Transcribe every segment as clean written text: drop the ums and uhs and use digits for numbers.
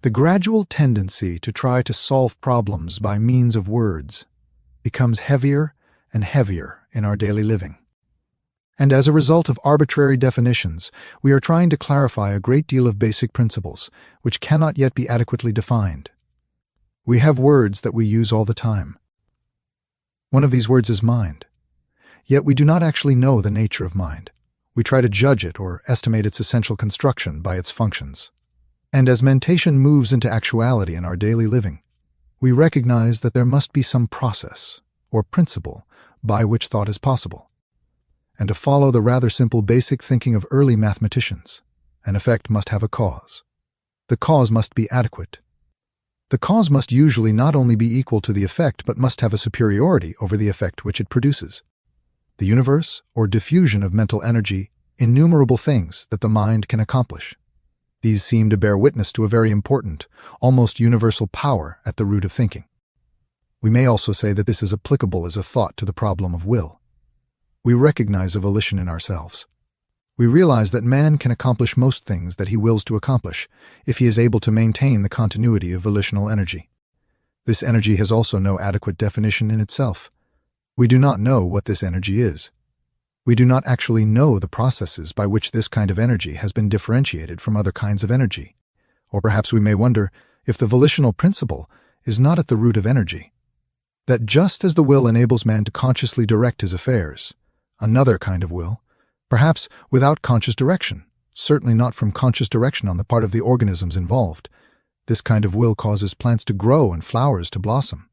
The gradual tendency to try to solve problems by means of words becomes heavier and heavier in our daily living. And as a result of arbitrary definitions, we are trying to clarify a great deal of basic principles, which cannot yet be adequately defined. We have words that we use all the time. One of these words is mind. Yet we do not actually know the nature of mind. We try to judge it or estimate its essential construction by its functions. And as mentation moves into actuality in our daily living, we recognize that there must be some process or principle by which thought is possible. And to follow the rather simple basic thinking of early mathematicians, an effect must have a cause. The cause must be adequate. The cause must usually not only be equal to the effect, but must have a superiority over the effect which it produces. The universe, or diffusion of mental energy, innumerable things that the mind can accomplish. These seem to bear witness to a very important, almost universal power at the root of thinking. We may also say that this is applicable as a thought to the problem of will. We recognize a volition in ourselves. We realize that man can accomplish most things that he wills to accomplish if he is able to maintain the continuity of volitional energy. This energy has also no adequate definition in itself. We do not know what this energy is. We do not actually know the processes by which this kind of energy has been differentiated from other kinds of energy. Or perhaps we may wonder if the volitional principle is not at the root of energy. That just as the will enables man to consciously direct his affairs, another kind of will, perhaps without conscious direction, certainly not from conscious direction on the part of the organisms involved, this kind of will causes plants to grow and flowers to blossom.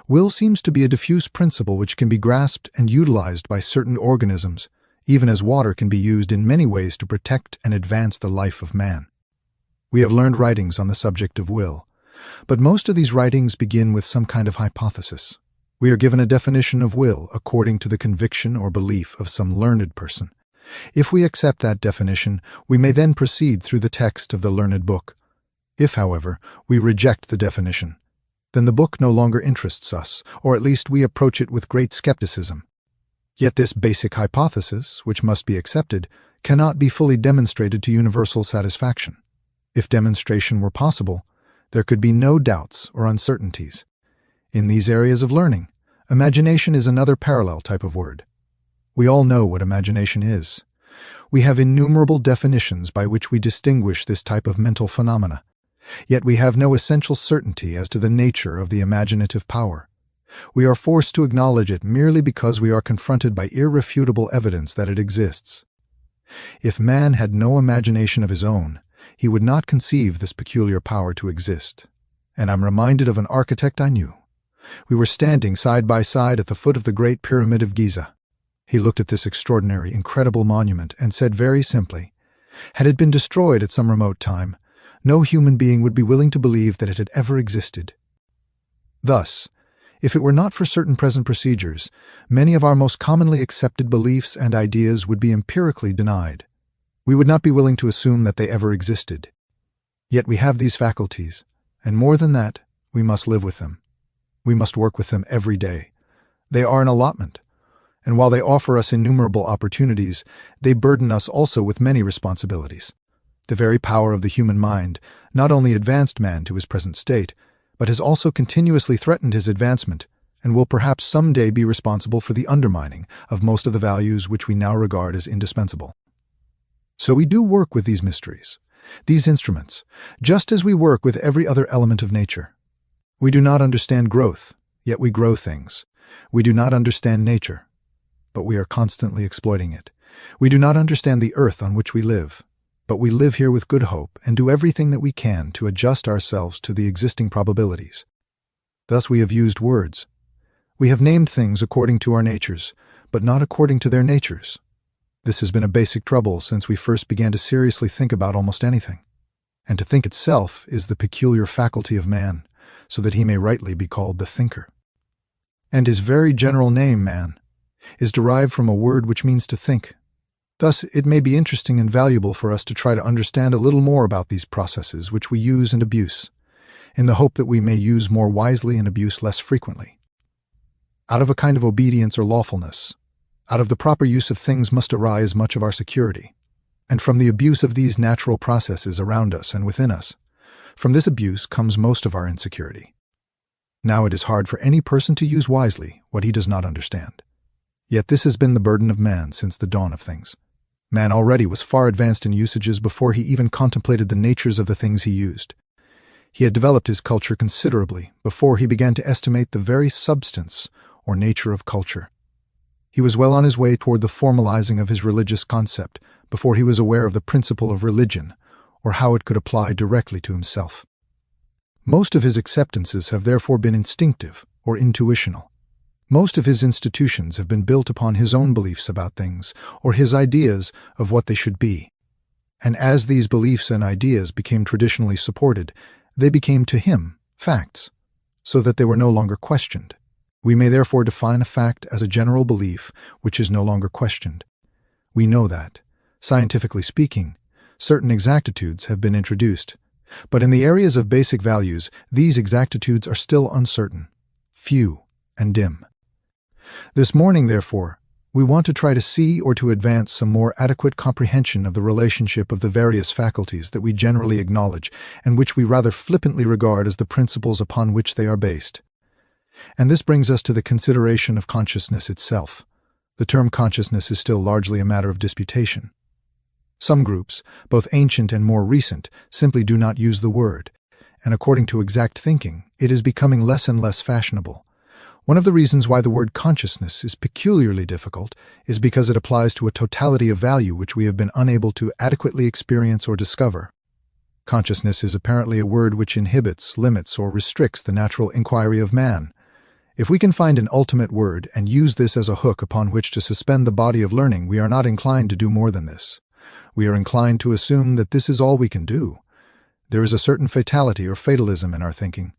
Will seems to be a diffuse principle which can be grasped and utilized by certain organisms, even as water can be used in many ways to protect and advance the life of man. We have learned writings on the subject of will, but most of these writings begin with some kind of hypothesis. We are given a definition of will according to the conviction or belief of some learned person. If we accept that definition, we may then proceed through the text of the learned book. If, however, we reject the definition, then the book no longer interests us, or at least we approach it with great skepticism. Yet this basic hypothesis, which must be accepted, cannot be fully demonstrated to universal satisfaction. If demonstration were possible, there could be no doubts or uncertainties. In these areas of learning, imagination is another parallel type of word. We all know what imagination is. We have innumerable definitions by which we distinguish this type of mental phenomena. Yet we have no essential certainty as to the nature of the imaginative power. We are forced to acknowledge it merely because we are confronted by irrefutable evidence that it exists. If man had no imagination of his own, he would not conceive this peculiar power to exist. And I'm reminded of an architect I knew. We were standing side by side at the foot of the Great Pyramid of Giza. He looked at this extraordinary, incredible monument and said very simply, had it been destroyed at some remote time, no human being would be willing to believe that it had ever existed. Thus, if it were not for certain present procedures, many of our most commonly accepted beliefs and ideas would be empirically denied. We would not be willing to assume that they ever existed. Yet we have these faculties, and more than that, we must live with them. We must work with them every day. They are an allotment, and while they offer us innumerable opportunities, they burden us also with many responsibilities. The very power of the human mind not only advanced man to his present state, but has also continuously threatened his advancement, and will perhaps someday be responsible for the undermining of most of the values which we now regard as indispensable. So we do work with these mysteries, these instruments, just as we work with every other element of nature. We do not understand growth, yet we grow things. We do not understand nature, but we are constantly exploiting it. We do not understand the earth on which we live, but we live here with good hope and do everything that we can to adjust ourselves to the existing probabilities. Thus we have used words. We have named things according to our natures, but not according to their natures. This has been a basic trouble since we first began to seriously think about almost anything. And to think itself is the peculiar faculty of man, so that he may rightly be called the thinker. And his very general name, man, is derived from a word which means to think. Thus, it may be interesting and valuable for us to try to understand a little more about these processes which we use and abuse, in the hope that we may use more wisely and abuse less frequently. Out of a kind of obedience or lawfulness, out of the proper use of things must arise much of our security, and from the abuse of these natural processes around us and within us, From this abuse comes most of our insecurity. Now it is hard for any person to use wisely what he does not understand. Yet this has been the burden of man since the dawn of things. Man already was far advanced in usages before he even contemplated the natures of the things he used. He had developed his culture considerably before he began to estimate the very substance or nature of culture. He was well on his way toward the formalizing of his religious concept before he was aware of the principle of religion or how it could apply directly to himself. Most of his acceptances have therefore been instinctive or intuitional. Most of his institutions have been built upon his own beliefs about things or his ideas of what they should be. And as these beliefs and ideas became traditionally supported, they became to him facts, so that they were no longer questioned. We may therefore define a fact as a general belief which is no longer questioned. We know that, scientifically speaking, certain exactitudes have been introduced, but in the areas of basic values, these exactitudes are still uncertain, few, and dim. This morning, therefore, we want to try to see or to advance some more adequate comprehension of the relationship of the various faculties that we generally acknowledge and which we rather flippantly regard as the principles upon which they are based. And this brings us to the consideration of consciousness itself. The term consciousness is still largely a matter of disputation. Some groups, both ancient and more recent, simply do not use the word, and according to exact thinking, it is becoming less and less fashionable. One of the reasons why the word consciousness is peculiarly difficult is because it applies to a totality of value which we have been unable to adequately experience or discover. Consciousness is apparently a word which inhibits, limits, or restricts the natural inquiry of man. If we can find an ultimate word and use this as a hook upon which to suspend the body of learning, we are not inclined to do more than this. We are inclined to assume that this is all we can do. There is a certain fatality or fatalism in our thinking.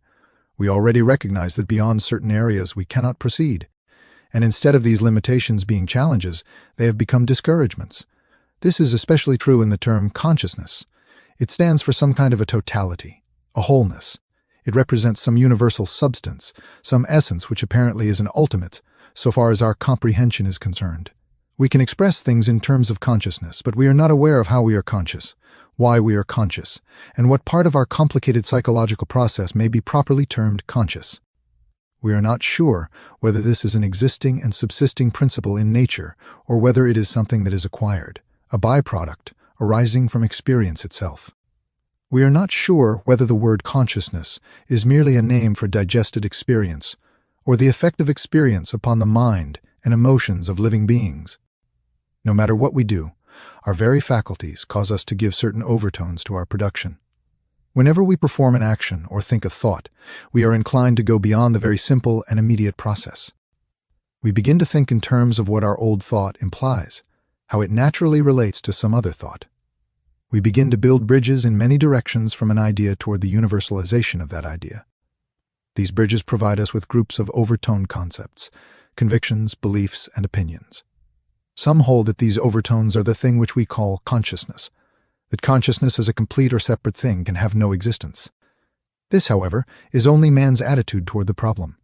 We already recognize that beyond certain areas we cannot proceed, and instead of these limitations being challenges, they have become discouragements. This is especially true in the term consciousness. It stands for some kind of a totality, a wholeness. It represents some universal substance, some essence which apparently is an ultimate, so far as our comprehension is concerned. We can express things in terms of consciousness, but we are not aware of how we are conscious, why we are conscious, and what part of our complicated psychological process may be properly termed conscious. We are not sure whether this is an existing and subsisting principle in nature or whether it is something that is acquired, a byproduct arising from experience itself. We are not sure whether the word consciousness is merely a name for digested experience or the effect of experience upon the mind and emotions of living beings. No matter what we do, our very faculties cause us to give certain overtones to our production. Whenever we perform an action or think a thought, we are inclined to go beyond the very simple and immediate process. We begin to think in terms of what our old thought implies, how it naturally relates to some other thought. We begin to build bridges in many directions from an idea toward the universalization of that idea. These bridges provide us with groups of overtoned concepts, convictions, beliefs, and opinions. Some hold that these overtones are the thing which we call consciousness, that consciousness as a complete or separate thing can have no existence. This, however, is only man's attitude toward the problem.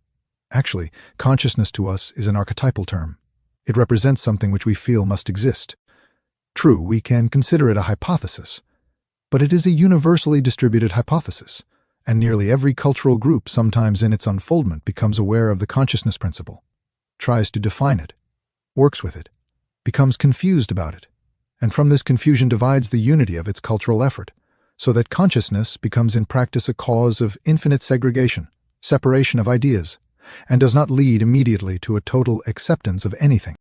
Actually, consciousness to us is an archetypal term. It represents something which we feel must exist. True, we can consider it a hypothesis, but it is a universally distributed hypothesis, and nearly every cultural group sometimes in its unfoldment becomes aware of the consciousness principle, tries to define it, works with it, becomes confused about it, and from this confusion divides the unity of its cultural effort, so that consciousness becomes in practice a cause of infinite segregation, separation of ideas, and does not lead immediately to a total acceptance of anything.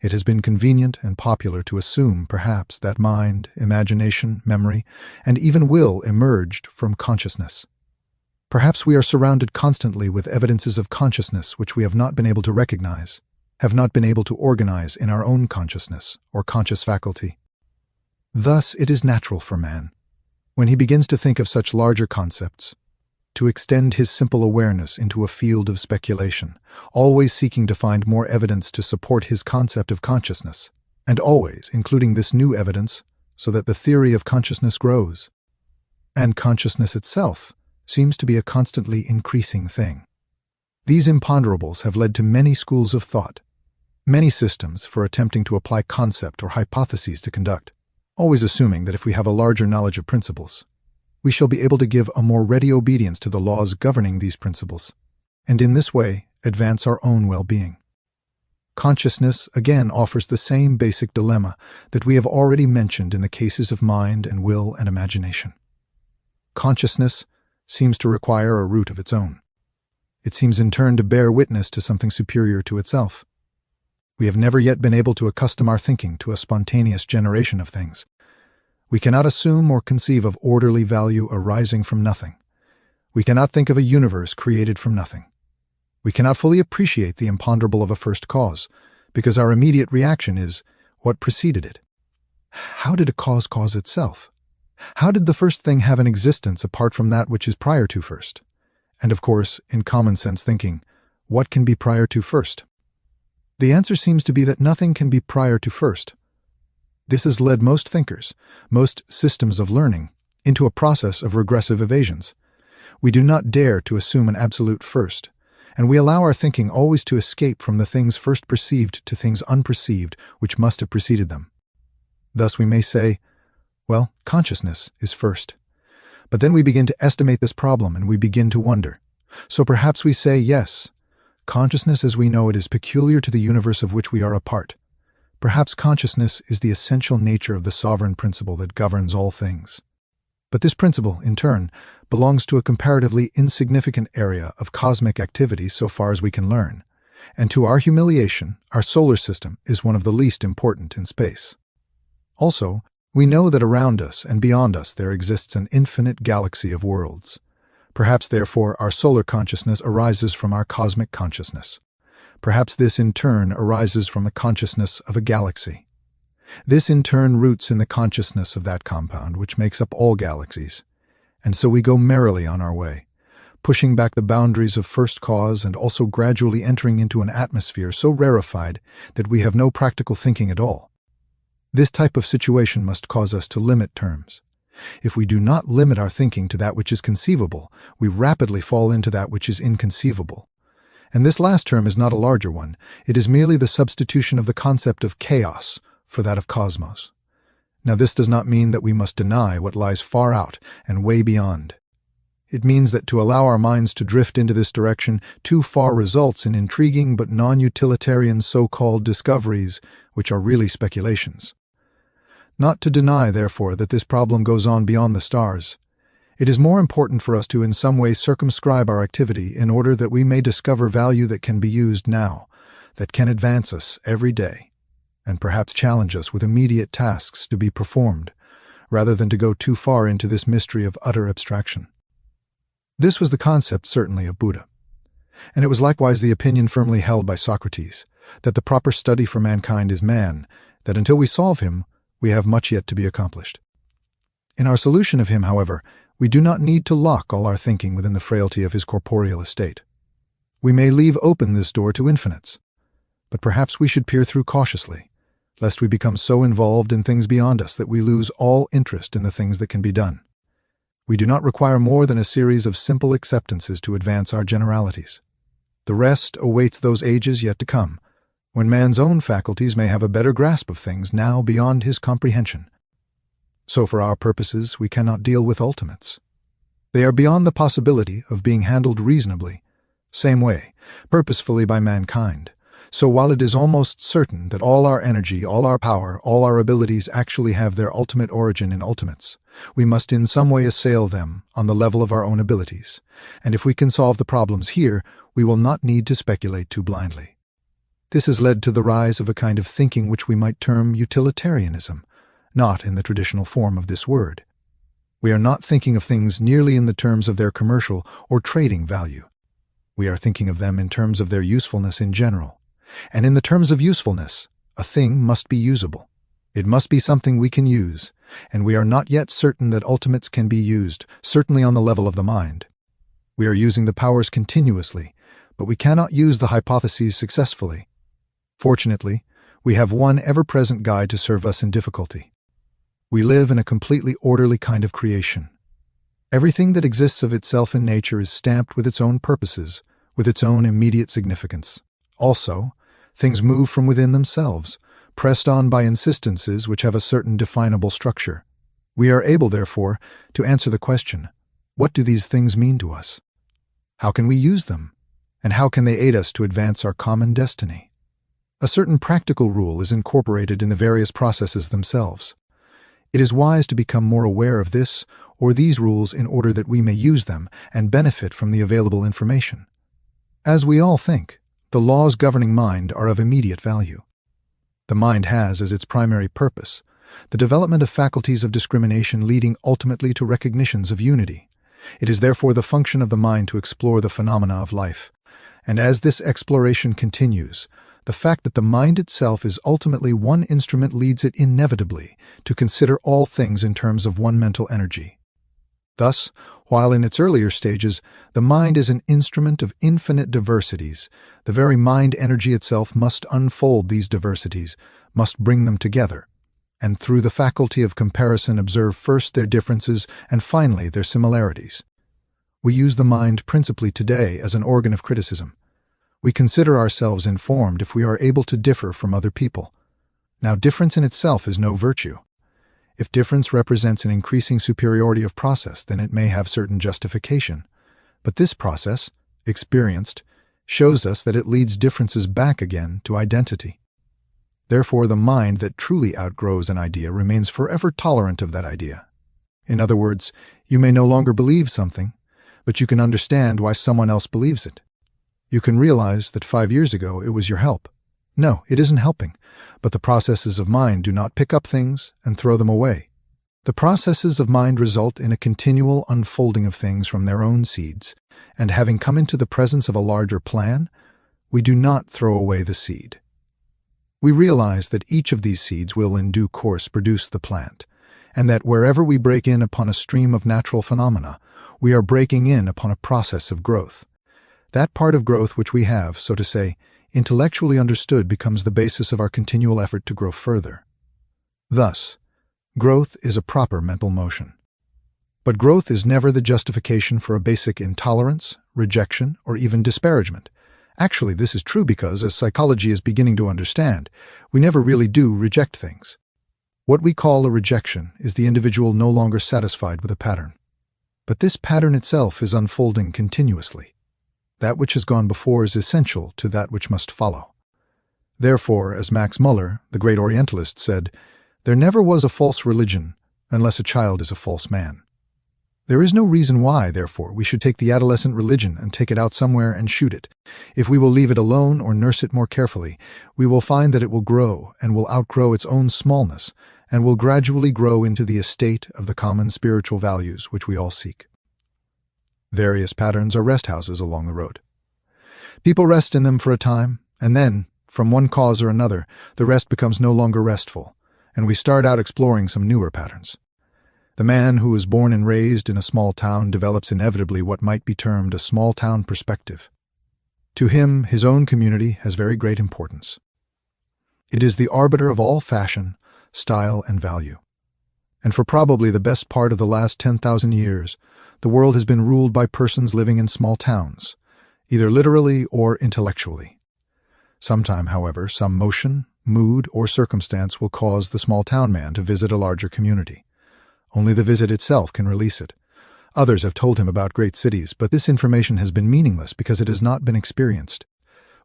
It has been convenient and popular to assume, perhaps, that mind, imagination, memory, and even will emerged from consciousness. Perhaps we are surrounded constantly with evidences of consciousness which we have not been able to recognize, have not been able to organize in our own consciousness or conscious faculty. Thus it is natural for man, when he begins to think of such larger concepts, to extend his simple awareness into a field of speculation, always seeking to find more evidence to support his concept of consciousness, and always including this new evidence so that the theory of consciousness grows. And consciousness itself seems to be a constantly increasing thing. These imponderables have led to many schools of thought, many systems for attempting to apply concept or hypotheses to conduct, always assuming that if we have a larger knowledge of principles, we shall be able to give a more ready obedience to the laws governing these principles, and in this way advance our own well-being. Consciousness again offers the same basic dilemma that we have already mentioned in the cases of mind and will and imagination. Consciousness seems to require a root of its own. It seems in turn to bear witness to something superior to itself. We have never yet been able to accustom our thinking to a spontaneous generation of things. We cannot assume or conceive of orderly value arising from nothing. We cannot think of a universe created from nothing. We cannot fully appreciate the imponderable of a first cause, because our immediate reaction is, what preceded it? How did a cause cause itself? How did the first thing have an existence apart from that which is prior to first? And of course, in common sense thinking, what can be prior to first? The answer seems to be that nothing can be prior to first. This has led most thinkers, most systems of learning, into a process of regressive evasions. We do not dare to assume an absolute first, and we allow our thinking always to escape from the things first perceived to things unperceived which must have preceded them. Thus we may say, well, consciousness is first. But then we begin to estimate this problem and we begin to wonder. So perhaps we say, yes, consciousness as we know it is peculiar to the universe of which we are a part. Perhaps consciousness is the essential nature of the sovereign principle that governs all things. But this principle, in turn, belongs to a comparatively insignificant area of cosmic activity so far as we can learn, and to our humiliation, our solar system is one of the least important in space. Also, we know that around us and beyond us there exists an infinite galaxy of worlds. Perhaps, therefore, our solar consciousness arises from our cosmic consciousness. Perhaps this, in turn, arises from the consciousness of a galaxy. This, in turn, roots in the consciousness of that compound which makes up all galaxies. And so we go merrily on our way, pushing back the boundaries of first cause and also gradually entering into an atmosphere so rarefied that we have no practical thinking at all. This type of situation must cause us to limit terms. If we do not limit our thinking to that which is conceivable, we rapidly fall into that which is inconceivable. And this last term is not a larger one, it is merely the substitution of the concept of chaos for that of cosmos. Now this does not mean that we must deny what lies far out and way beyond. It means that to allow our minds to drift into this direction too far results in intriguing but non-utilitarian so-called discoveries, which are really speculations. Not to deny, therefore, that this problem goes on beyond the stars. It is more important for us to in some way circumscribe our activity in order that we may discover value that can be used now, that can advance us every day, and perhaps challenge us with immediate tasks to be performed, rather than to go too far into this mystery of utter abstraction. This was the concept, certainly, of Buddha. And it was likewise the opinion firmly held by Socrates, that the proper study for mankind is man, that until we solve him, we have much yet to be accomplished. In our solution of him, however, we do not need to lock all our thinking within the frailty of his corporeal estate. We may leave open this door to infinites, but perhaps we should peer through cautiously, lest we become so involved in things beyond us that we lose all interest in the things that can be done. We do not require more than a series of simple acceptances to advance our generalities. The rest awaits those ages yet to come, when man's own faculties may have a better grasp of things now beyond his comprehension. So for our purposes, we cannot deal with ultimates. They are beyond the possibility of being handled reasonably, same way, purposefully by mankind. So while it is almost certain that all our energy, all our power, all our abilities actually have their ultimate origin in ultimates, we must in some way assail them on the level of our own abilities, and if we can solve the problems here, we will not need to speculate too blindly. This has led to the rise of a kind of thinking which we might term utilitarianism, not in the traditional form of this word. We are not thinking of things nearly in the terms of their commercial or trading value. We are thinking of them in terms of their usefulness in general. And in the terms of usefulness, a thing must be usable. It must be something we can use, and we are not yet certain that ultimates can be used, certainly on the level of the mind. We are using the powers continuously, but we cannot use the hypotheses successfully. Fortunately, we have one ever-present guide to serve us in difficulty. We live in a completely orderly kind of creation. Everything that exists of itself in nature is stamped with its own purposes, with its own immediate significance. Also, things move from within themselves, pressed on by insistences which have a certain definable structure. We are able, therefore, to answer the question, what do these things mean to us? How can we use them? And how can they aid us to advance our common destiny? A certain practical rule is incorporated in the various processes themselves. It is wise to become more aware of this or these rules in order that we may use them and benefit from the available information. As we all think, the laws governing mind are of immediate value. The mind has as its primary purpose the development of faculties of discrimination leading ultimately to recognitions of unity. It is therefore the function of the mind to explore the phenomena of life. And as this exploration continues, the fact that the mind itself is ultimately one instrument leads it inevitably to consider all things in terms of one mental energy. Thus, while in its earlier stages, the mind is an instrument of infinite diversities, the very mind energy itself must unfold these diversities, must bring them together, and through the faculty of comparison observe first their differences and finally their similarities. We use the mind principally today as an organ of criticism. We consider ourselves informed if we are able to differ from other people. Now, difference in itself is no virtue. If difference represents an increasing superiority of process, then it may have certain justification. But this process, experienced, shows us that it leads differences back again to identity. Therefore, the mind that truly outgrows an idea remains forever tolerant of that idea. In other words, you may no longer believe something, but you can understand why someone else believes it. You can realize that 5 years ago it was your help. No, it isn't helping, but the processes of mind do not pick up things and throw them away. The processes of mind result in a continual unfolding of things from their own seeds, and having come into the presence of a larger plan, we do not throw away the seed. We realize that each of these seeds will in due course produce the plant, and that wherever we break in upon a stream of natural phenomena, we are breaking in upon a process of growth. That part of growth which we have, so to say, intellectually understood becomes the basis of our continual effort to grow further. Thus, growth is a proper mental motion. But growth is never the justification for a basic intolerance, rejection, or even disparagement. Actually, this is true because, as psychology is beginning to understand, we never really do reject things. What we call a rejection is the individual no longer satisfied with a pattern. But this pattern itself is unfolding continuously. That which has gone before is essential to that which must follow. Therefore, as Max Muller, the great Orientalist, said, there never was a false religion unless a child is a false man. There is no reason why, therefore, we should take the adolescent religion and take it out somewhere and shoot it. If we will leave it alone or nurse it more carefully, we will find that it will grow and will outgrow its own smallness and will gradually grow into the estate of the common spiritual values which we all seek. Various patterns are rest houses along the road. People rest in them for a time, and then, from one cause or another, the rest becomes no longer restful, and we start out exploring some newer patterns. The man who is born and raised in a small town develops inevitably what might be termed a small-town perspective. To him, his own community has very great importance. It is the arbiter of all fashion, style, and value. And for probably the best part of the last 10,000 years, the world has been ruled by persons living in small towns, either literally or intellectually. Sometime, however, some motion, mood, or circumstance will cause the small town man to visit a larger community. Only the visit itself can release it. Others have told him about great cities, but this information has been meaningless because it has not been experienced.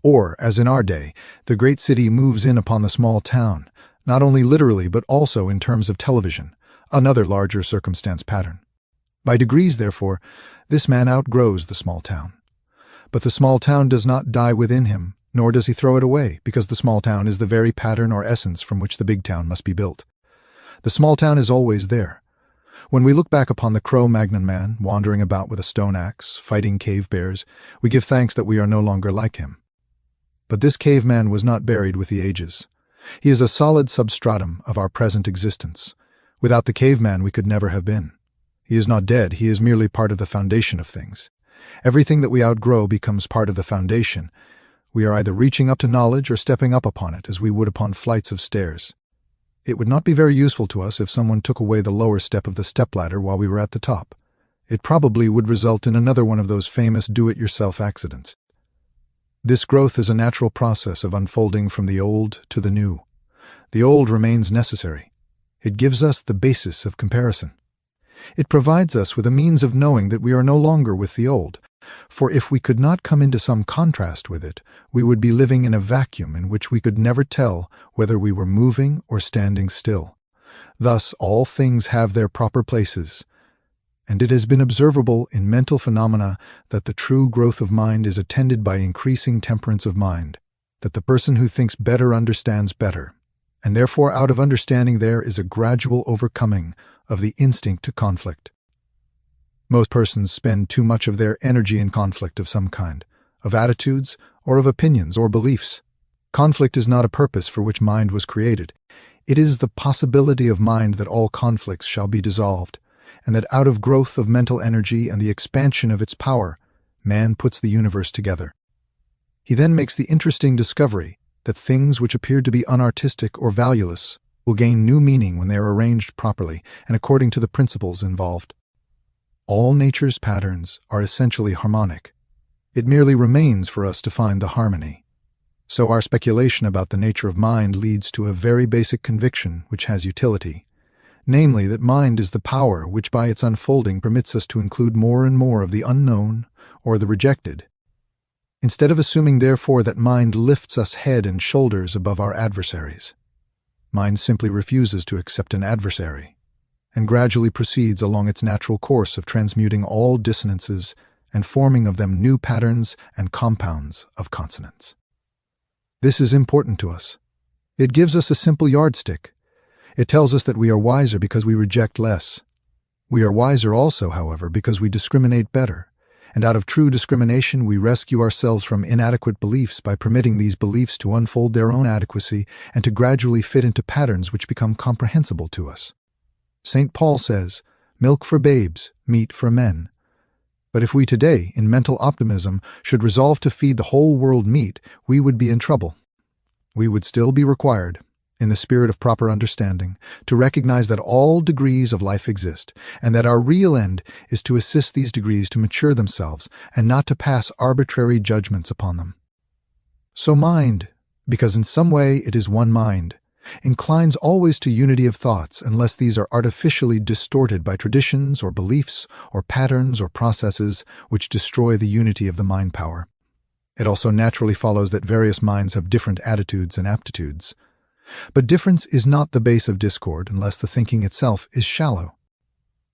Or, as in our day, the great city moves in upon the small town, not only literally but also in terms of television, another larger circumstance pattern. By degrees, therefore, this man outgrows the small town. But the small town does not die within him, nor does he throw it away, because the small town is the very pattern or essence from which the big town must be built. The small town is always there. When we look back upon the Cro-Magnon man wandering about with a stone axe, fighting cave bears, we give thanks that we are no longer like him. But this caveman was not buried with the ages. He is a solid substratum of our present existence. Without the caveman we could never have been. He is not dead, he is merely part of the foundation of things. Everything that we outgrow becomes part of the foundation. We are either reaching up to knowledge or stepping up upon it as we would upon flights of stairs. It would not be very useful to us if someone took away the lower step of the stepladder while we were at the top. It probably would result in another one of those famous do-it-yourself accidents. This growth is a natural process of unfolding from the old to the new. The old remains necessary. It gives us the basis of comparison. It provides us with a means of knowing that we are no longer with the old, for if we could not come into some contrast with it, we would be living in a vacuum in which we could never tell whether we were moving or standing still. Thus, all things have their proper places, and it has been observable in mental phenomena that the true growth of mind is attended by increasing temperance of mind, that the person who thinks better understands better, and therefore out of understanding there is a gradual overcoming of the instinct to conflict. Most persons spend too much of their energy in conflict of some kind, of attitudes or of opinions or beliefs. Conflict is not a purpose for which mind was created. It is the possibility of mind that all conflicts shall be dissolved, and that out of growth of mental energy and the expansion of its power, man puts the universe together. He then makes the interesting discovery that things which appeared to be unartistic or valueless will gain new meaning when they are arranged properly and according to the principles involved. All nature's patterns are essentially harmonic. It merely remains for us to find the harmony. So our speculation about the nature of mind leads to a very basic conviction which has utility, namely that mind is the power which by its unfolding permits us to include more and more of the unknown or the rejected. Instead of assuming therefore that mind lifts us head and shoulders above our adversaries, mind simply refuses to accept an adversary, and gradually proceeds along its natural course of transmuting all dissonances and forming of them new patterns and compounds of consonants. This is important to us. It gives us a simple yardstick. It tells us that we are wiser because we reject less. We are wiser also, however, because we discriminate better, and out of true discrimination we rescue ourselves from inadequate beliefs by permitting these beliefs to unfold their own adequacy and to gradually fit into patterns which become comprehensible to us. St. Paul says, "Milk for babes, meat for men." But if we today, in mental optimism, should resolve to feed the whole world meat, we would be in trouble. We would still be required, in the spirit of proper understanding, to recognize that all degrees of life exist, and that our real end is to assist these degrees to mature themselves and not to pass arbitrary judgments upon them. So mind, because in some way it is one mind, inclines always to unity of thoughts unless these are artificially distorted by traditions or beliefs or patterns or processes which destroy the unity of the mind power. It also naturally follows that various minds have different attitudes and aptitudes. But difference is not the base of discord unless the thinking itself is shallow.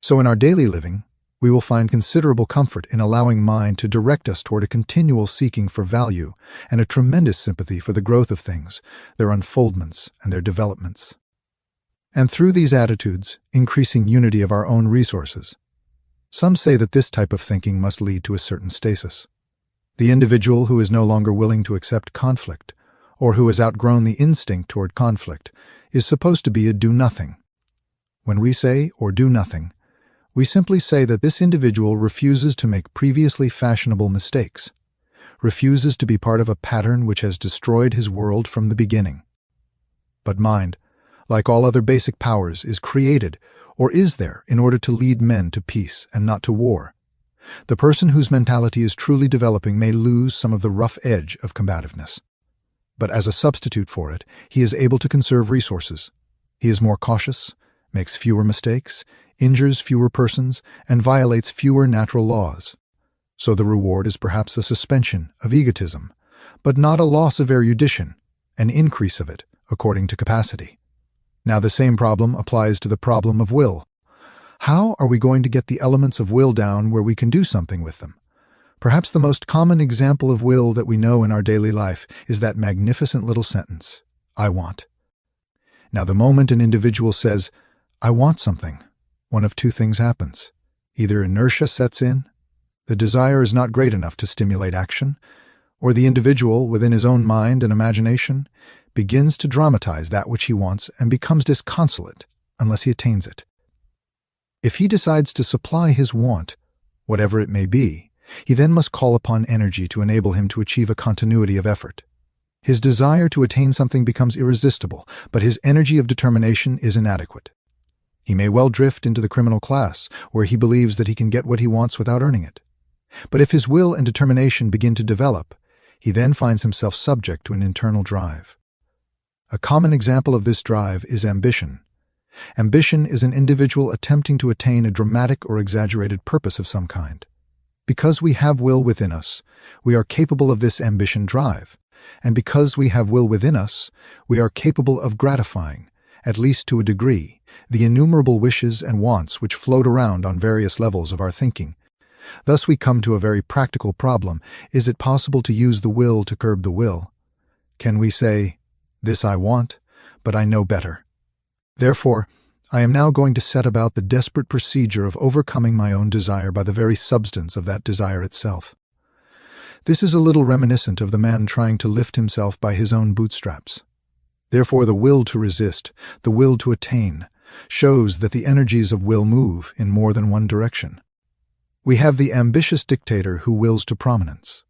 So in our daily living, we will find considerable comfort in allowing mind to direct us toward a continual seeking for value and a tremendous sympathy for the growth of things, their unfoldments and their developments. And through these attitudes, increasing unity of our own resources. Some say that this type of thinking must lead to a certain stasis. The individual who is no longer willing to accept conflict, or who has outgrown the instinct toward conflict, is supposed to be a do-nothing. When we say, or do nothing, we simply say that this individual refuses to make previously fashionable mistakes, refuses to be part of a pattern which has destroyed his world from the beginning. But mind, like all other basic powers, is created, or is there, in order to lead men to peace and not to war. The person whose mentality is truly developing may lose some of the rough edge of combativeness. But as a substitute for it, he is able to conserve resources. He is more cautious, makes fewer mistakes, injures fewer persons, and violates fewer natural laws. So the reward is perhaps a suspension of egotism, but not a loss of erudition, an increase of it according to capacity. Now the same problem applies to the problem of will. How are we going to get the elements of will down where we can do something with them? Perhaps the most common example of will that we know in our daily life is that magnificent little sentence, "I want." Now the moment an individual says, "I want something," one of two things happens. Either inertia sets in, the desire is not great enough to stimulate action, or the individual, within his own mind and imagination, begins to dramatize that which he wants and becomes disconsolate unless he attains it. If he decides to supply his want, whatever it may be, he then must call upon energy to enable him to achieve a continuity of effort. His desire to attain something becomes irresistible, but his energy of determination is inadequate. He may well drift into the criminal class, where he believes that he can get what he wants without earning it. But if his will and determination begin to develop, he then finds himself subject to an internal drive. A common example of this drive is ambition. Ambition is an individual attempting to attain a dramatic or exaggerated purpose of some kind. Because we have will within us, we are capable of this ambition drive, and because we have will within us, we are capable of gratifying, at least to a degree, the innumerable wishes and wants which float around on various levels of our thinking. Thus we come to a very practical problem. Is it possible to use the will to curb the will? Can we say, "This I want, but I know better"? Therefore, I am now going to set about the desperate procedure of overcoming my own desire by the very substance of that desire itself. This is a little reminiscent of the man trying to lift himself by his own bootstraps. Therefore, the will to resist, the will to attain, shows that the energies of will move in more than one direction. We have the ambitious dictator who wills to prominence.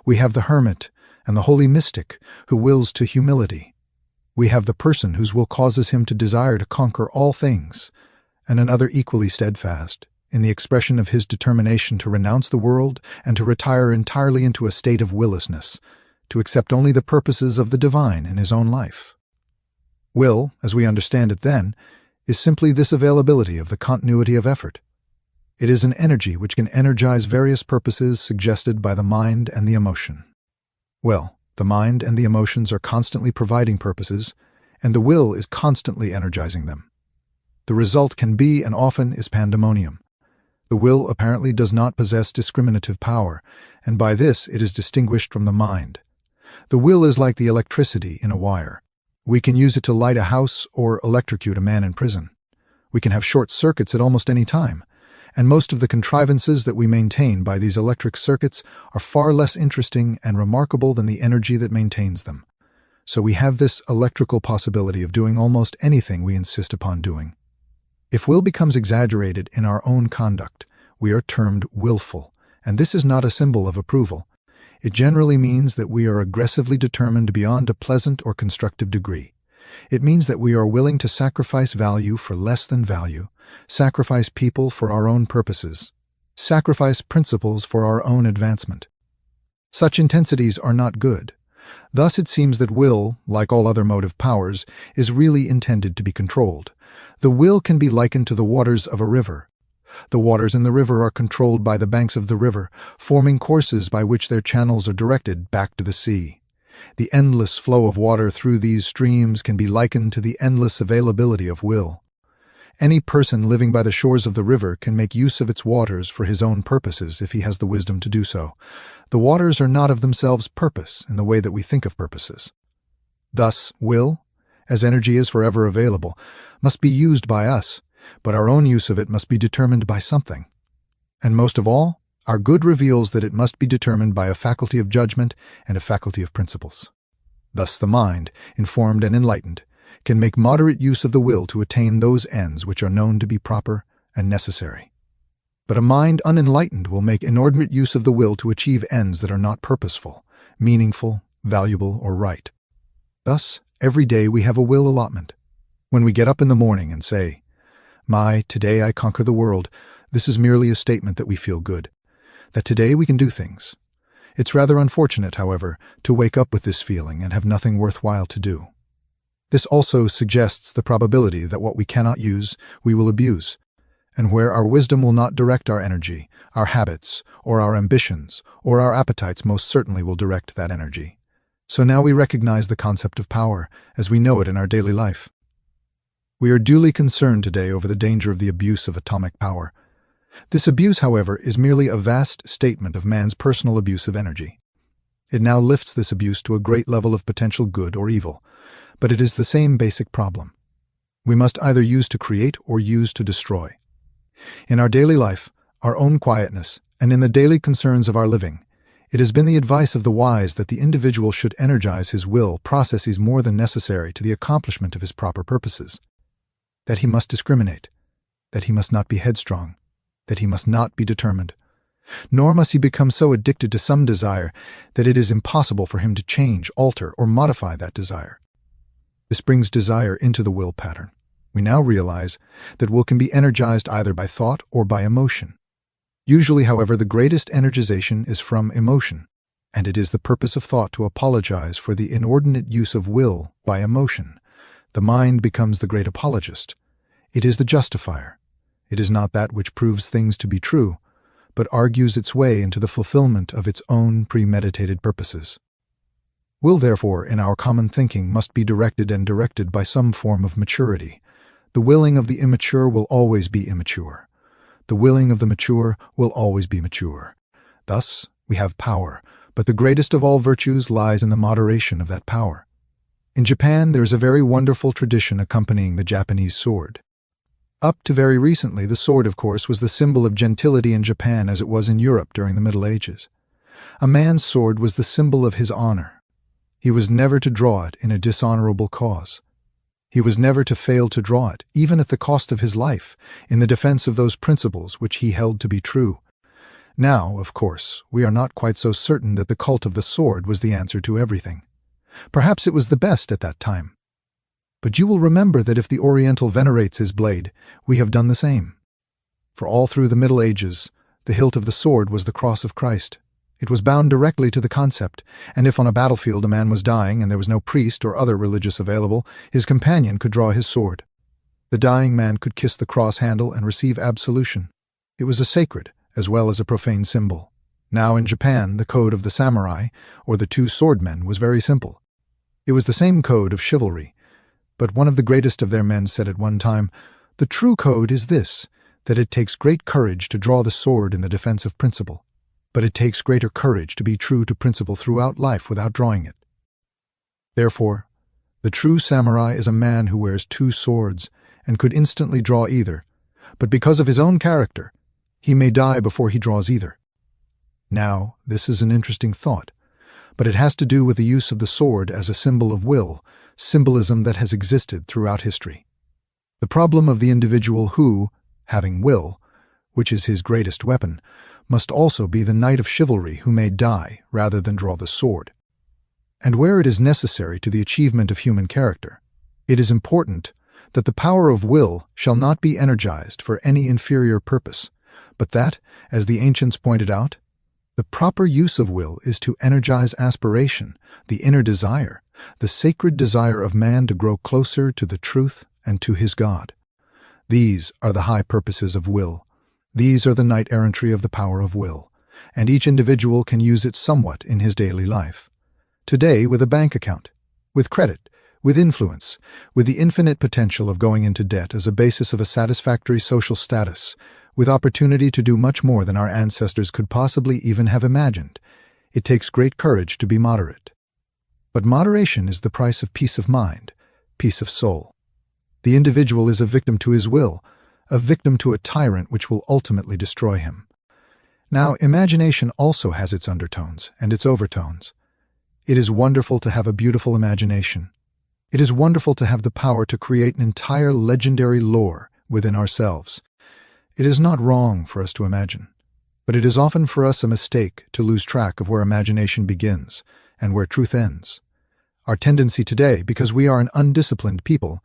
We have the hermit and the holy mystic who wills to humility. We have the person whose will causes him to desire to conquer all things, and another equally steadfast in the expression of his determination to renounce the world and to retire entirely into a state of willlessness, to accept only the purposes of the divine in his own life. Will, as we understand it then, is simply this availability of the continuity of effort. It is an energy which can energize various purposes suggested by the mind and the emotion. Well, the mind and the emotions are constantly providing purposes, and the will is constantly energizing them. The result can be and often is pandemonium. The will apparently does not possess discriminative power, and by this it is distinguished from the mind. The will is like the electricity in a wire. We can use it to light a house or electrocute a man in prison. We can have short circuits at almost any time, and most of the contrivances that we maintain by these electric circuits are far less interesting and remarkable than the energy that maintains them. So we have this electrical possibility of doing almost anything we insist upon doing. If will becomes exaggerated in our own conduct, we are termed willful, and this is not a symbol of approval. It generally means that we are aggressively determined beyond a pleasant or constructive degree. It means that we are willing to sacrifice value for less than value, sacrifice people for our own purposes, sacrifice principles for our own advancement. Such intensities are not good. Thus it seems that will, like all other motive powers, is really intended to be controlled. The will can be likened to the waters of a river. The waters in the river are controlled by the banks of the river, forming courses by which their channels are directed back to the sea. The endless flow of water through these streams can be likened to the endless availability of will. Any person living by the shores of the river can make use of its waters for his own purposes if he has the wisdom to do so. The waters are not of themselves purpose in the way that we think of purposes. Thus, will, as energy is forever available, must be used by us, but our own use of it must be determined by something. And most of all, our good reveals that it must be determined by a faculty of judgment and a faculty of principles. Thus the mind, informed and enlightened, can make moderate use of the will to attain those ends which are known to be proper and necessary. But a mind unenlightened will make inordinate use of the will to achieve ends that are not purposeful, meaningful, valuable, or right. Thus, every day we have a will allotment. When we get up in the morning and say, today I conquer the world," this is merely a statement that we feel good, that today we can do things. It's rather unfortunate, however, to wake up with this feeling and have nothing worthwhile to do. This also suggests the probability that what we cannot use, we will abuse, and where our wisdom will not direct our energy, our habits, or our ambitions, or our appetites most certainly will direct that energy. So now we recognize the concept of power as we know it in our daily life. We are duly concerned today over the danger of the abuse of atomic power. This abuse, however, is merely a vast statement of man's personal abuse of energy. It now lifts this abuse to a great level of potential good or evil, but it is the same basic problem. We must either use to create or use to destroy. In our daily life, our own quietness, and in the daily concerns of our living, it has been the advice of the wise that the individual should energize his will processes more than necessary to the accomplishment of his proper purposes. That he must discriminate, that he must not be headstrong, that he must not be determined, nor must he become so addicted to some desire that it is impossible for him to change, alter, or modify that desire. This brings desire into the will pattern. We now realize that will can be energized either by thought or by emotion. Usually, however, the greatest energization is from emotion, and it is the purpose of thought to apologize for the inordinate use of will by emotion. The mind becomes the great apologist. It is the justifier. It is not that which proves things to be true, but argues its way into the fulfillment of its own premeditated purposes. Will, therefore, in our common thinking must be directed by some form of maturity. The willing of the immature will always be immature. The willing of the mature will always be mature. Thus, we have power, but the greatest of all virtues lies in the moderation of that power. In Japan, there is a very wonderful tradition accompanying the Japanese sword. Up to very recently, the sword, of course, was the symbol of gentility in Japan as it was in Europe during the Middle Ages. A man's sword was the symbol of his honor. He was never to draw it in a dishonorable cause. He was never to fail to draw it, even at the cost of his life, in the defense of those principles which he held to be true. Now, of course, we are not quite so certain that the cult of the sword was the answer to everything. Perhaps it was the best at that time. But you will remember that if the Oriental venerates his blade, we have done the same. For all through the Middle Ages, the hilt of the sword was the cross of Christ. It was bound directly to the concept, and if on a battlefield a man was dying and there was no priest or other religious available, his companion could draw his sword. The dying man could kiss the cross handle and receive absolution. It was a sacred as well as a profane symbol. Now in Japan, the code of the samurai, or the two swordmen, was very simple. It was the same code of chivalry, but one of the greatest of their men said at one time, "The true code is this, that it takes great courage to draw the sword in the defense of principle. But it takes greater courage to be true to principle throughout life without drawing it." Therefore, the true samurai is a man who wears two swords and could instantly draw either, but because of his own character, he may die before he draws either. Now, this is an interesting thought, but it has to do with the use of the sword as a symbol of will, symbolism that has existed throughout history. The problem of the individual who, having will, which is his greatest weapon, must also be the knight of chivalry who may die rather than draw the sword. And where it is necessary to the achievement of human character, it is important that the power of will shall not be energized for any inferior purpose, but that, as the ancients pointed out, the proper use of will is to energize aspiration, the inner desire, the sacred desire of man to grow closer to the truth and to his God. These are the high purposes of will. These are the knight-errantry of the power of will, and each individual can use it somewhat in his daily life. Today, with a bank account, with credit, with influence, with the infinite potential of going into debt as a basis of a satisfactory social status, with opportunity to do much more than our ancestors could possibly even have imagined, it takes great courage to be moderate. But moderation is the price of peace of mind, peace of soul. The individual is a victim to his will, a victim to a tyrant which will ultimately destroy him. Now, imagination also has its undertones and its overtones. It is wonderful to have a beautiful imagination. It is wonderful to have the power to create an entire legendary lore within ourselves. It is not wrong for us to imagine, but it is often for us a mistake to lose track of where imagination begins and where truth ends. Our tendency today, because we are an undisciplined people,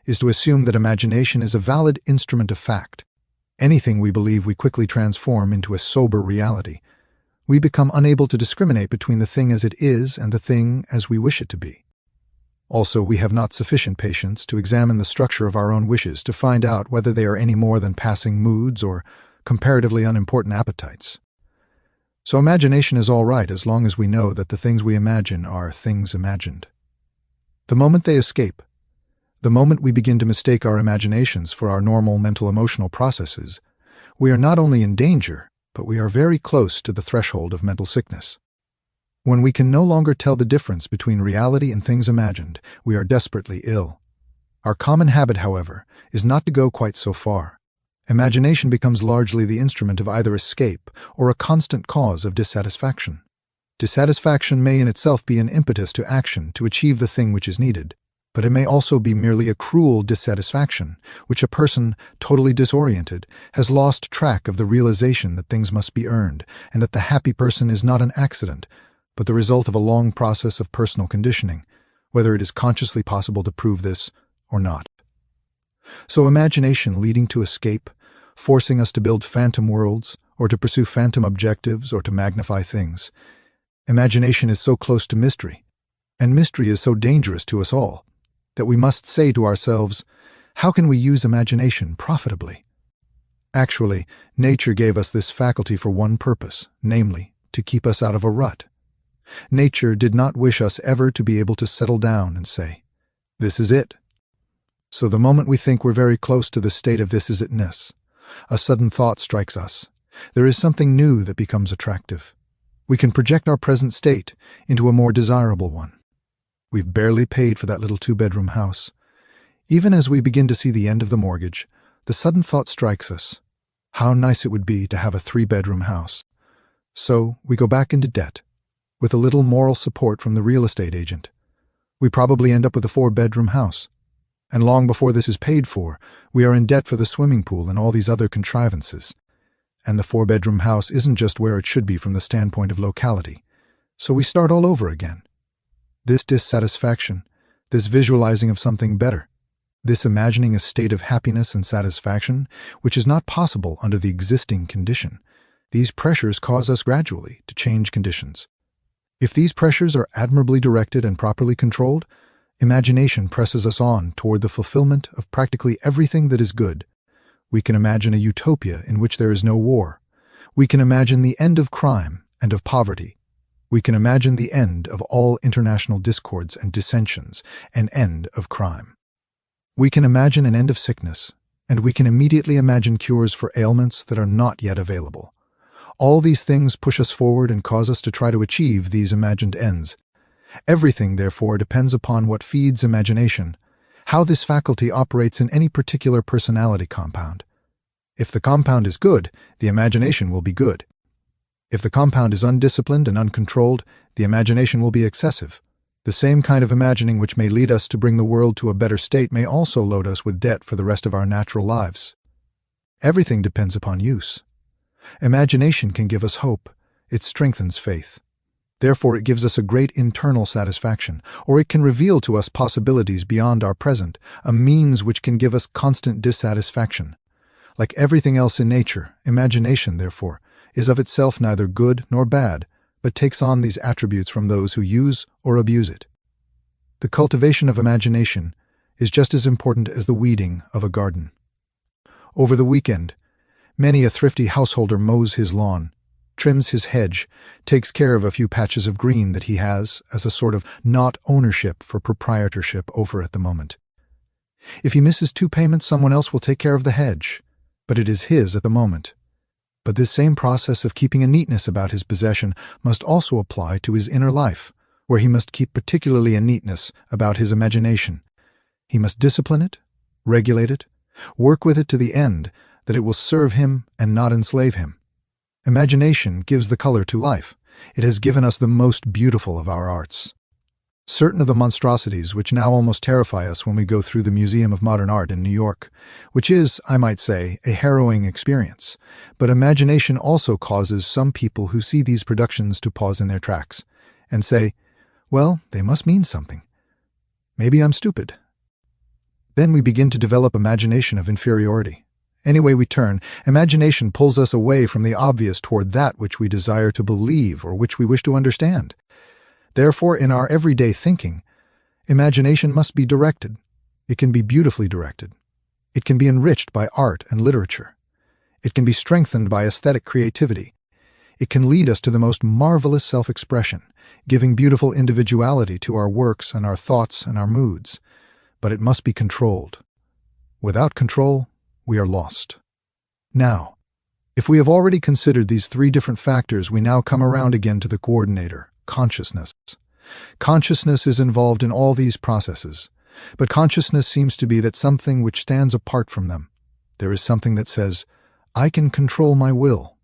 is to assume that imagination is a valid instrument of fact. Anything we believe we quickly transform into a sober reality. We become unable to discriminate between the thing as it is and the thing as we wish it to be. Also, we have not sufficient patience to examine the structure of our own wishes to find out whether they are any more than passing moods or comparatively unimportant appetites. So imagination is all right as long as we know that the things we imagine are things imagined. The moment they escape, the moment we begin to mistake our imaginations for our normal mental-emotional processes, we are not only in danger, but we are very close to the threshold of mental sickness. When we can no longer tell the difference between reality and things imagined, we are desperately ill. Our common habit, however, is not to go quite so far. Imagination becomes largely the instrument of either escape or a constant cause of dissatisfaction. Dissatisfaction may in itself be an impetus to action to achieve the thing which is needed, but it may also be merely a cruel dissatisfaction, which a person, totally disoriented, has lost track of the realization that things must be earned, and that the happy person is not an accident, but the result of a long process of personal conditioning, whether it is consciously possible to prove this or not. So imagination leading to escape, forcing us to build phantom worlds, or to pursue phantom objectives, or to magnify things. Imagination is so close to mystery, and mystery is so dangerous to us all, that we must say to ourselves, How can we use imagination profitably? Actually, nature gave us this faculty for one purpose, namely, to keep us out of a rut. Nature did not wish us ever to be able to settle down and say, "This is it." So the moment we think we're very close to the state of this is itness, a sudden thought strikes us. There is something new that becomes attractive. We can project our present state into a more desirable one. We've barely paid for that little two-bedroom house. Even as we begin to see the end of the mortgage, the sudden thought strikes us. How nice it would be to have a three-bedroom house. So we go back into debt. With a little moral support from the real estate agent, we probably end up with a four-bedroom house. And long before this is paid for, we are in debt for the swimming pool and all these other contrivances. And the four-bedroom house isn't just where it should be from the standpoint of locality. So we start all over again. This dissatisfaction, this visualizing of something better, this imagining a state of happiness and satisfaction, which is not possible under the existing condition, these pressures cause us gradually to change conditions. If these pressures are admirably directed and properly controlled, imagination presses us on toward the fulfillment of practically everything that is good. We can imagine a utopia in which there is no war. We can imagine the end of crime and of poverty. We can imagine the end of all international discords and dissensions, an end of crime. We can imagine an end of sickness, and we can immediately imagine cures for ailments that are not yet available. All these things push us forward and cause us to try to achieve these imagined ends. Everything, therefore, depends upon what feeds imagination, how this faculty operates in any particular personality compound. If the compound is good, the imagination will be good. If the compound is undisciplined and uncontrolled, the imagination will be excessive. The same kind of imagining which may lead us to bring the world to a better state may also load us with debt for the rest of our natural lives. Everything depends upon use. Imagination can give us hope. It strengthens faith. Therefore, it gives us a great internal satisfaction, or it can reveal to us possibilities beyond our present, a means which can give us constant dissatisfaction. Like everything else in nature, imagination, therefore, is of itself neither good nor bad, but takes on these attributes from those who use or abuse it. The cultivation of imagination is just as important as the weeding of a garden. Over the weekend, many a thrifty householder mows his lawn, trims his hedge, takes care of a few patches of green that he has as a sort of not ownership for proprietorship over at the moment. If he misses 2 payments, someone else will take care of the hedge, but it is his at the moment. But this same process of keeping a neatness about his possession must also apply to his inner life, where he must keep particularly a neatness about his imagination. He must discipline it, regulate it, work with it to the end that it will serve him and not enslave him. Imagination gives the color to life. It has given us the most beautiful of our arts. Certain of the monstrosities which now almost terrify us when we go through the Museum of Modern Art in New York, which is, I might say, a harrowing experience, but imagination also causes some people who see these productions to pause in their tracks and say, well, they must mean something. Maybe I'm stupid. Then we begin to develop imagination of inferiority. Any way we turn, imagination pulls us away from the obvious toward that which we desire to believe or which we wish to understand. Therefore, in our everyday thinking, imagination must be directed. It can be beautifully directed. It can be enriched by art and literature. It can be strengthened by aesthetic creativity. It can lead us to the most marvelous self-expression, giving beautiful individuality to our works and our thoughts and our moods. But it must be controlled. Without control, we are lost. Now, if we have already considered these 3 different factors, we now come around again to the coordinator, consciousness. Consciousness is involved in all these processes, but consciousness seems to be that something which stands apart from them. There is something that says, I can control my will.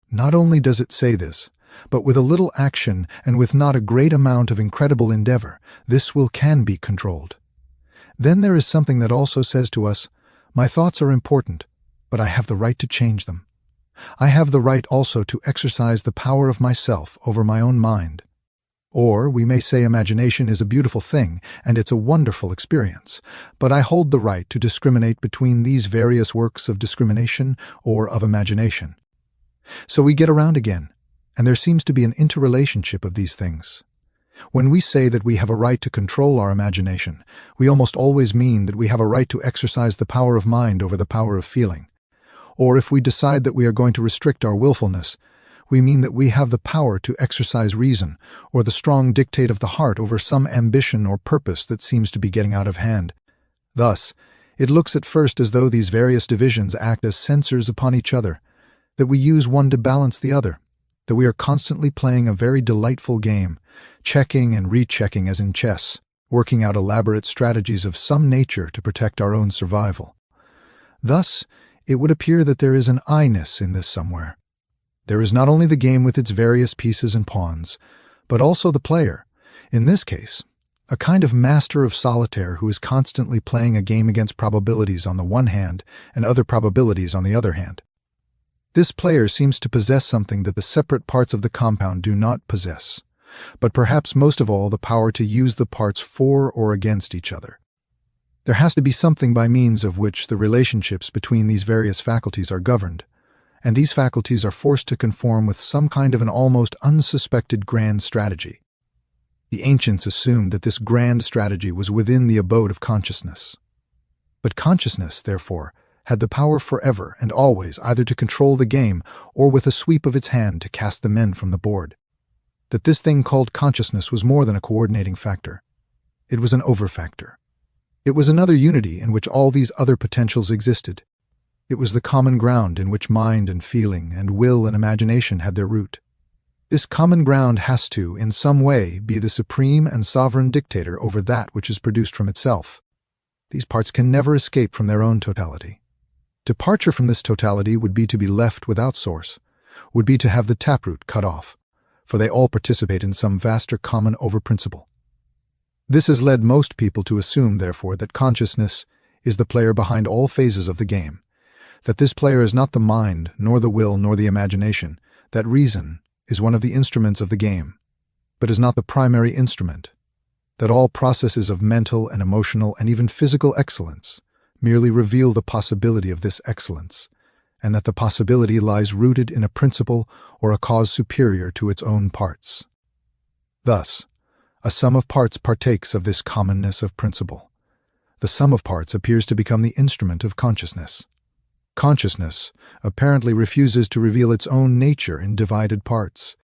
Not only does it say this, but with a little action and with not a great amount of incredible endeavor, this will can be controlled. Then there is something that also says to us, my thoughts are important, but I have the right to change them. I have the right also to exercise the power of myself over my own mind. Or we may say imagination is a beautiful thing and it's a wonderful experience, but I hold the right to discriminate between these various works of discrimination or of imagination. So we get around again, and there seems to be an interrelationship of these things. When we say that we have a right to control our imagination, we almost always mean that we have a right to exercise the power of mind over the power of feeling. Or if we decide that we are going to restrict our willfulness, we mean that we have the power to exercise reason or the strong dictate of the heart over some ambition or purpose that seems to be getting out of hand. Thus, it looks at first as though these various divisions act as censors upon each other, that we use one to balance the other, that we are constantly playing a very delightful game, checking and rechecking as in chess, working out elaborate strategies of some nature to protect our own survival. Thus, it would appear that there is an I-ness in this somewhere. There is not only the game with its various pieces and pawns, but also the player, in this case, a kind of master of solitaire who is constantly playing a game against probabilities on the one hand and other probabilities on the other hand. This player seems to possess something that the separate parts of the compound do not possess, but perhaps most of all the power to use the parts for or against each other. There has to be something by means of which the relationships between these various faculties are governed, and these faculties are forced to conform with some kind of an almost unsuspected grand strategy. The ancients assumed that this grand strategy was within the abode of consciousness. But consciousness, therefore, had the power forever and always either to control the game or with a sweep of its hand to cast the men from the board. That this thing called consciousness was more than a coordinating factor. It was an overfactor. It was another unity in which all these other potentials existed. It was the common ground in which mind and feeling and will and imagination had their root. This common ground has to, in some way, be the supreme and sovereign dictator over that which is produced from itself. These parts can never escape from their own totality. Departure from this totality would be to be left without source, would be to have the taproot cut off, for they all participate in some vaster common over-principle. This has led most people to assume, therefore, that consciousness is the player behind all phases of the game, that this player is not the mind, nor the will, nor the imagination, that reason is one of the instruments of the game, but is not the primary instrument, that all processes of mental and emotional and even physical excellence merely reveal the possibility of this excellence, and that the possibility lies rooted in a principle or a cause superior to its own parts. Thus, a sum of parts partakes of this commonness of principle. The sum of parts appears to become the instrument of consciousness. Consciousness apparently refuses to reveal its own nature in divided parts.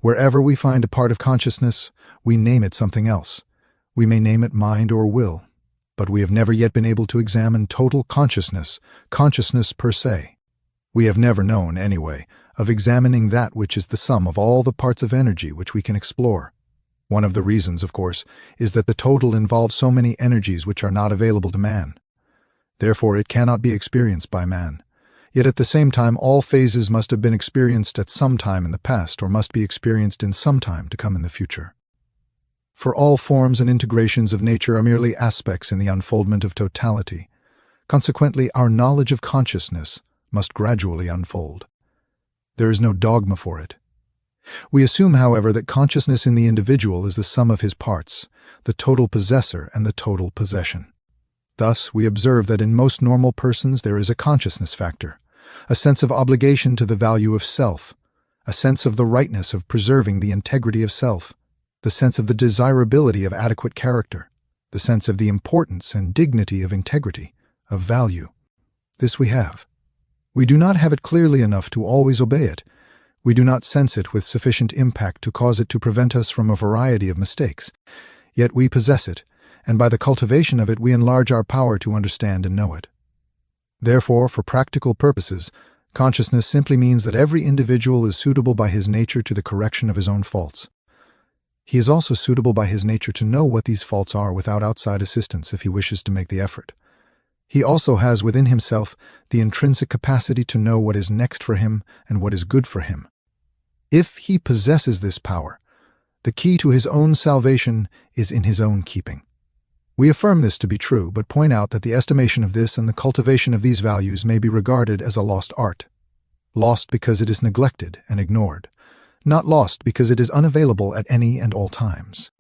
Wherever we find a part of consciousness, we name it something else. We may name it mind or will, but we have never yet been able to examine total consciousness, consciousness per se. We have never known, anyway, of examining that which is the sum of all the parts of energy which we can explore. One of the reasons, of course, is that the total involves so many energies which are not available to man. Therefore, it cannot be experienced by man. Yet at the same time, all phases must have been experienced at some time in the past or must be experienced in some time to come in the future. For all forms and integrations of nature are merely aspects in the unfoldment of totality. Consequently, our knowledge of consciousness must gradually unfold. There is no dogma for it. We assume, however, that consciousness in the individual is the sum of his parts, the total possessor and the total possession. Thus, we observe that in most normal persons there is a consciousness factor, a sense of obligation to the value of self, a sense of the rightness of preserving the integrity of self, the sense of the desirability of adequate character, the sense of the importance and dignity of integrity, of value. This we have. We do not have it clearly enough to always obey it. We do not sense it with sufficient impact to cause it to prevent us from a variety of mistakes. Yet we possess it, and by the cultivation of it we enlarge our power to understand and know it. Therefore, for practical purposes, consciousness simply means that every individual is suitable by his nature to the correction of his own faults. He is also suitable by his nature to know what these faults are without outside assistance if he wishes to make the effort. He also has within himself the intrinsic capacity to know what is next for him and what is good for him. If he possesses this power, the key to his own salvation is in his own keeping. We affirm this to be true, but point out that the estimation of this and the cultivation of these values may be regarded as a lost art. Lost because it is neglected and ignored, not lost because it is unavailable at any and all times.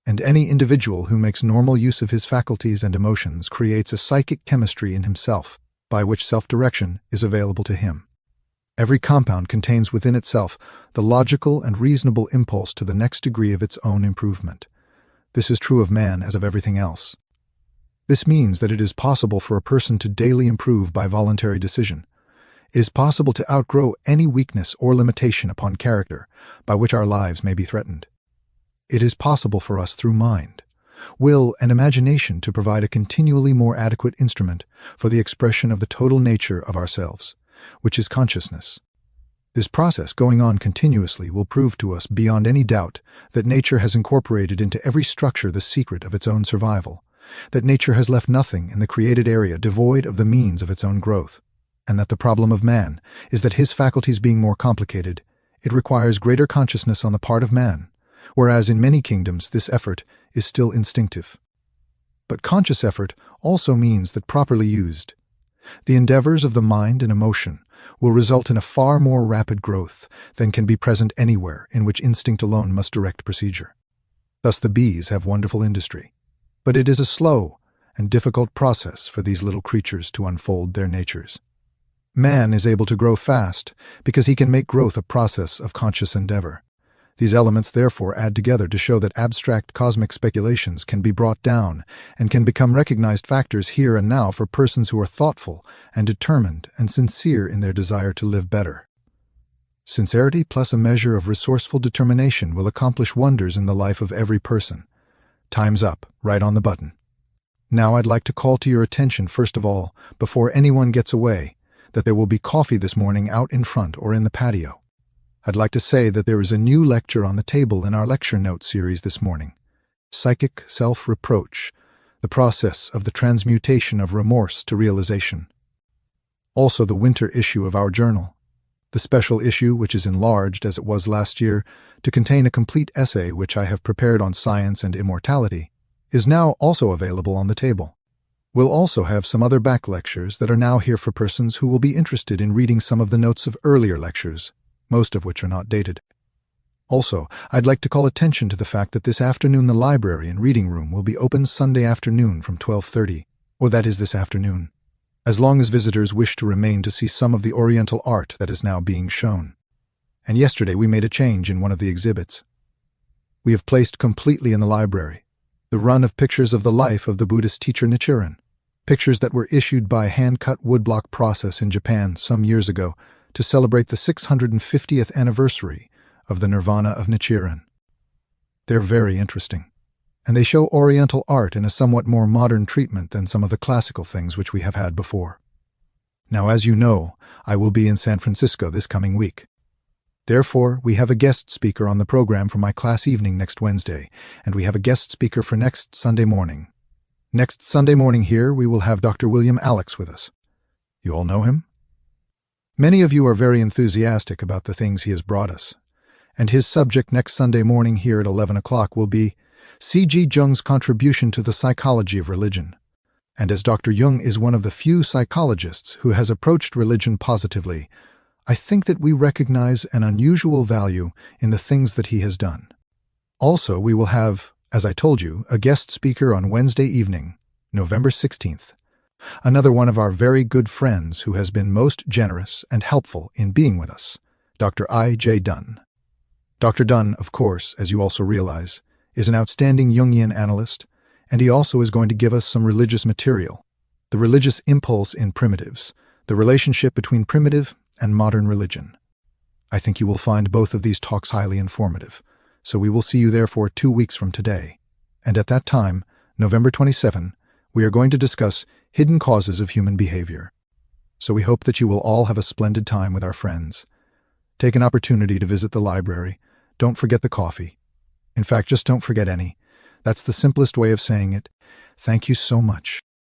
And any individual who makes normal use of his faculties and emotions creates a psychic chemistry in himself, by which self-direction is available to him. Every compound contains within itself the logical and reasonable impulse to the next degree of its own improvement. This is true of man as of everything else. This means that it is possible for a person to daily improve by voluntary decision. It is possible to outgrow any weakness or limitation upon character by which our lives may be threatened. It is possible for us through mind, will, and imagination to provide a continually more adequate instrument for the expression of the total nature of ourselves, which is consciousness. This process, going on continuously, will prove to us beyond any doubt that nature has incorporated into every structure the secret of its own survival, that nature has left nothing in the created area devoid of the means of its own growth, and that the problem of man is that his faculties being more complicated, it requires greater consciousness on the part of man, whereas in many kingdoms this effort is still instinctive. But conscious effort also means that properly used, the endeavors of the mind and emotion will result in a far more rapid growth than can be present anywhere in which instinct alone must direct procedure. Thus the bees have wonderful industry, but it is a slow and difficult process for these little creatures to unfold their natures. Man is able to grow fast because he can make growth a process of conscious endeavor. These elements therefore add together to show that abstract cosmic speculations can be brought down and can become recognized factors here and now for persons who are thoughtful and determined and sincere in their desire to live better. Sincerity plus a measure of resourceful determination will accomplish wonders in the life of every person. Time's up, right on the button. Now I'd like to call to your attention first of all, before anyone gets away, that there will be coffee this morning out in front or in the patio. I'd like to say that there is a new lecture on the table in our lecture note series this morning. Psychic Self-Reproach, the process of the transmutation of remorse to realization. Also the winter issue of our journal. The special issue, which is enlarged as it was last year, to contain a complete essay which I have prepared on science and immortality, is now also available on the table. We'll also have some other back lectures that are now here for persons who will be interested in reading some of the notes of earlier lectures, most of which are not dated. Also, I'd like to call attention to the fact that this afternoon the library and reading room will be open Sunday afternoon from 12:30, or that is this afternoon, as long as visitors wish to remain to see some of the Oriental art that is now being shown. And yesterday we made a change in one of the exhibits. We have placed completely in the library the run of pictures of the life of the Buddhist teacher Nichiren, pictures that were issued by hand-cut woodblock process in Japan some years ago to celebrate the 650th anniversary of the Nirvana of Nichiren. They're very interesting, and they show Oriental art in a somewhat more modern treatment than some of the classical things which we have had before. Now, as you know, I will be in San Francisco this coming week. Therefore, we have a guest speaker on the program for my class evening next Wednesday, and we have a guest speaker for next Sunday morning. Next Sunday morning here, we will have Dr. William Alex with us. You all know him? Many of you are very enthusiastic about the things he has brought us, and his subject next Sunday morning here at 11 o'clock will be C.G. Jung's contribution to the psychology of religion. And as Dr. Jung is one of the few psychologists who has approached religion positively, I think that we recognize an unusual value in the things that he has done. Also, we will have, as I told you, a guest speaker on Wednesday evening, November 16th. Another one of our very good friends who has been most generous and helpful in being with us, Dr. I.J. Dunn. Dr. Dunn, of course, as you also realize, is an outstanding Jungian analyst, and he also is going to give us some religious material, the religious impulse in primitives, the relationship between primitive and modern religion. I think you will find both of these talks highly informative, so we will see you therefore 2 weeks from today. And at that time, November 27, we are going to discuss hidden causes of human behavior. So we hope that you will all have a splendid time with our friends. Take an opportunity to visit the library. Don't forget the coffee. In fact, just don't forget any. That's the simplest way of saying it. Thank you so much.